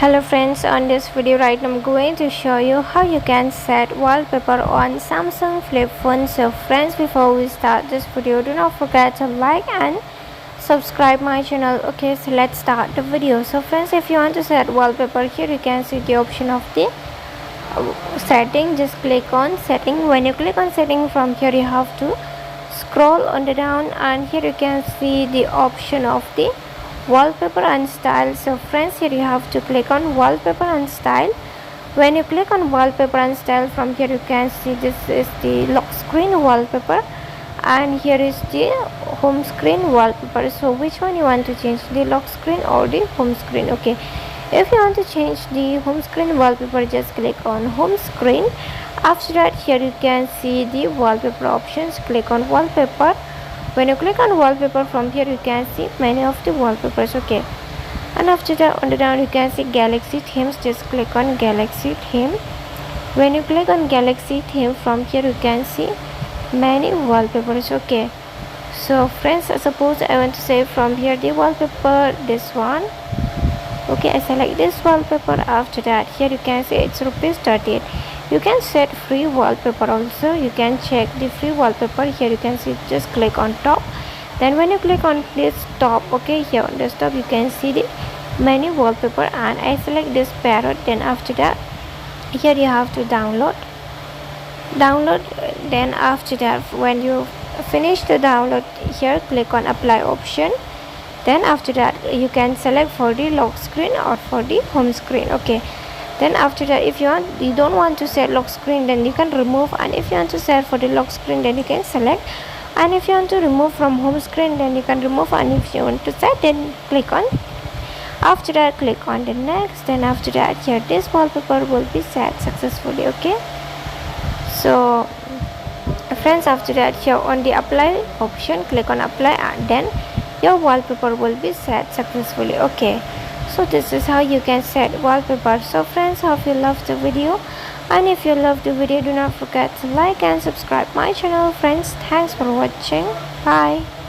Hello friends, on this video right now I'm going to show you how you can set wallpaper on Samsung flip phone. So friends, before we start this video, do not forget to like and subscribe my channel. Okay, so let's start the video. So friends, if you want to set wallpaper, here you can see the option of the setting. Just click on setting. When you click on setting, from here you have to scroll on the down, and here you can see the option of the wallpaper and style. So friends, here you have to click on wallpaper and style. When you click on wallpaper and style, from here you can see this is the lock screen wallpaper, and here is the home screen wallpaper. So which one you want to change, the lock screen or the home screen? Okay, if you want to change the home screen wallpaper, just click on home screen. After that, here you can see the wallpaper options. Click on wallpaper. When you click on wallpaper, from here you can see many of the wallpapers. Okay, and after that, on the down you can see galaxy themes. Just click on galaxy theme. When you click on galaxy theme, from here you can see many wallpapers. Okay, so friends, suppose I want to save from here the wallpaper, this one. Okay, I select this wallpaper. After that, here you can see it's ₹38. You can set free wallpaper also. You can check the free wallpaper. Here you can see, just click on top. Then when you click on this top, okay, here on this top you can see the many wallpaper, and I select this parrot. Then after that, here you have to download. Then after that, when you finish the download, here click on apply option. Then after that, you can select for the lock screen or for the home screen. Okay, then after that, if you don't want to set lock screen, then you can remove, and if you want to set for the lock screen, then you can select, and if you want to remove from home screen, then you can remove, and if you want to set, then click on. After that, click on the next. Then after that, here this wallpaper will be set successfully. Okay, so friends, after that, here on the apply option, click on apply, and then your wallpaper will be set successfully. Okay, so this is how you can set wallpaper. So friends, hope you loved the video, and if you loved the video, do not forget to like and subscribe my channel. Friends, thanks for watching. Bye.